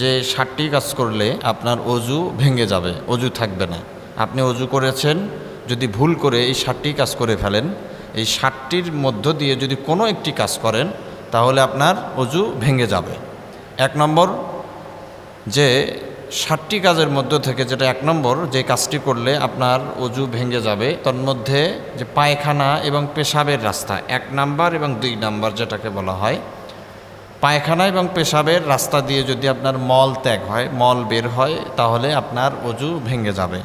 যে 60টি কাজ করলে আপনার অজু ভেঙে যাবে, অজু থাকবে না। আপনি অজু করেছেন, যদি ভুল করে এই 60টি কাজ করে ফেলেন, এই 60টির মধ্য দিয়ে যদি কোনো একটি কাজ করেন তাহলে আপনার অজু ভেঙে যাবে। 1 নম্বর, যে 60টি কাজের মধ্য থেকে যেটা 1 নম্বর, যে কাজটি করলে আপনার অজু ভেঙে যাবে, তার মধ্যে যে পায়খানা এবং পেশাবের রাস্তা 1 নম্বর এবং 2 নম্বর যেটাকে বলা হয়, পায়খানা এবং পেশাবের রাস্তা দিয়ে যদি আপনার মল ত্যাগ হয়, মল বের হয়, তাহলে আপনার অজু ভেঙে যাবে।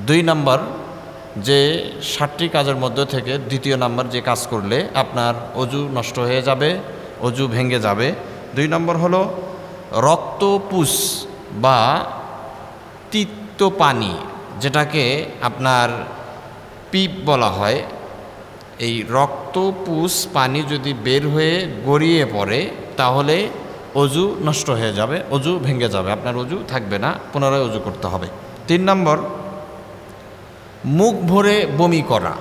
2 নম্বর, যে 60টি কাজের মধ্য থেকে 2য় নম্বর যে কাজ করলে আপনার অজু নষ্ট হয়ে যাবে, অজু ভেঙে যাবে। 2 নম্বর হলো রক্তপুষ বা তিক্ত পানি, যেটাকে আপনার পিপ বলা হয়। এই রক্তপুষ পানি যদি বের হয়ে গড়িয়ে পড়ে তাহলে অজু নষ্ট হয়ে যাবে, অজু ভেঙে যাবে, আপনার অজু থাকবে না, পুনরায় অজু করতে হবে। 3 নম্বর, মুখ ভরে বমি করা।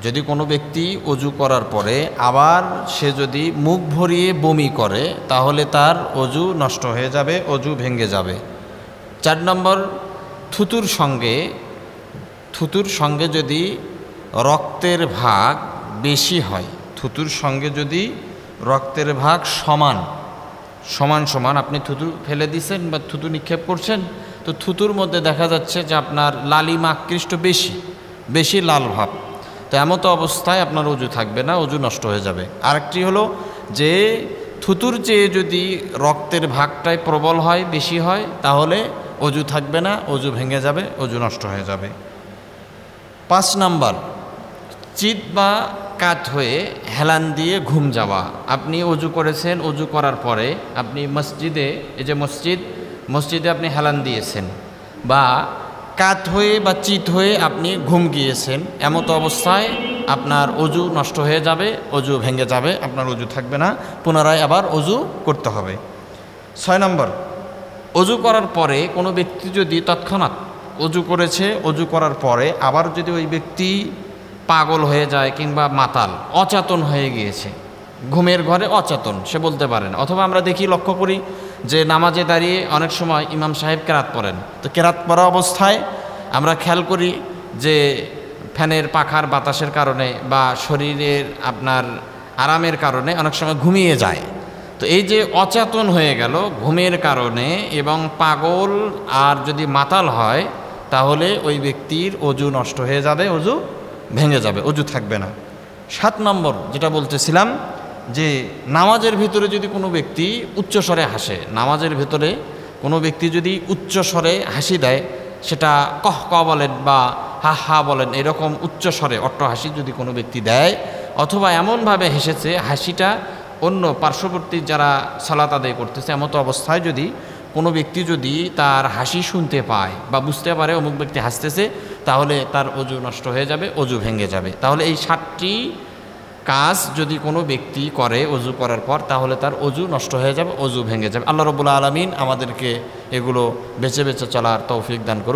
যদি কোনো ব্যক্তি অজু করার পরে আবার সে যদি মুখ ভরিয়ে বমি করে তাহলে তার অজু নষ্ট হয়ে যাবে, অজু ভেঙে যাবে। 4 নম্বর, থুতুর সঙ্গে যদি রক্তের ভাগ বেশি হয়, থুতুর সঙ্গে যদি রক্তের ভাগ সমান আপনি থুতু ফেলে দিচ্ছেন বা থুতু নিক্ষেপ করছেন, তো থুতুর মধ্যে দেখা যাচ্ছে যে আপনার লালিমা আকৃষ্ট বেশি লাল ভাব, তো এমত অবস্থায় আপনার অজু থাকবে না, অজু নষ্ট হয়ে যাবে। আরেকটি হলো যে থুতুর চেয়ে যদি রক্তের ভাগটাই প্রবল হয়, বেশি হয়, তাহলে অজু থাকবে না, অজু ভেঙে যাবে, অজু নষ্ট হয়ে যাবে। 5 নম্বর, চিত বা কাত হয়ে হেলান দিয়ে ঘুম যাওয়া। আপনি অজু করেছেন, অজু করার পরে আপনি মসজিদে, এই যে মসজিদে আপনি হেলান দিয়েছেন, বা কাত হয়ে বা চিত হয়ে আপনি ঘুম গিয়েছেন, এমতো অবস্থায় আপনার অজু নষ্ট হয়ে যাবে, অজু ভেঙে যাবে, আপনার অজু থাকবে না, পুনরায় আবার অজু করতে হবে। 6 নম্বর, অজু করার পরে কোনো ব্যক্তি যদি তৎক্ষণাৎ অজু করেছে, অজু করার পরে আবার যদি ওই ব্যক্তি পাগল হয়ে যায় কিংবা মাতাল অচেতন হয়ে গিয়েছে, ঘুমের ঘরে অচেতন, সে বলতে পারেন, অথবা আমরা দেখি, লক্ষ্য করি যে নামাজে দাঁড়িয়ে অনেক সময় ইমাম সাহেব কেরাত পড়েন, তো কেরাত পড়া অবস্থায় আমরা খেয়াল করি যে ফ্যানের পাখার বাতাসের কারণে বা শরীরের আপনার আরামের কারণে অনেক সময় ঘুমিয়ে যায়। তো এই যে অচেতন হয়ে গেল ঘুমের কারণে এবং পাগল আর যদি মাতাল হয়, তাহলে ওই ব্যক্তির অজু নষ্ট হয়ে যাবে, অজু ভেঙে যাবে, অজু থাকবে না। 7 নম্বর যেটা বলতেছিলাম, যে নামাজের ভিতরে যদি কোনো ব্যক্তি উচ্চস্বরে হাসে, নামাজের ভিতরে কোনো ব্যক্তি যদি উচ্চস্বরে হাসি দেয়, সেটা কহ ক বলেন বা হা হা বলেন, এরকম উচ্চস্বরে অট্টহাসি যদি কোনো ব্যক্তি দেয়, অথবা এমনভাবে হেসেছে হাসিটা অন্য পার্শ্ববর্তী যারা সালাত আদায় করতেছে, এমতো অবস্থায় যদি কোনো ব্যক্তি যদি তার হাসি শুনতে পায় বা বুঝতে পারে অমুক ব্যক্তি হাসতেছে, তাহলে তার অজু নষ্ট হয়ে যাবে, অজু ভেঙে যাবে। তাহলে এই 7টি কাজ যদি কোনো ব্যক্তি করে অজু করার পর, তাহলে তার অজু নষ্ট হয়ে যাবে, অজু ভেঙে যাবে। আল্লাহ রাব্বুল আলামিন আমাদেরকে এগুলো বেছে বেছে চলার তৌফিক দান করুক।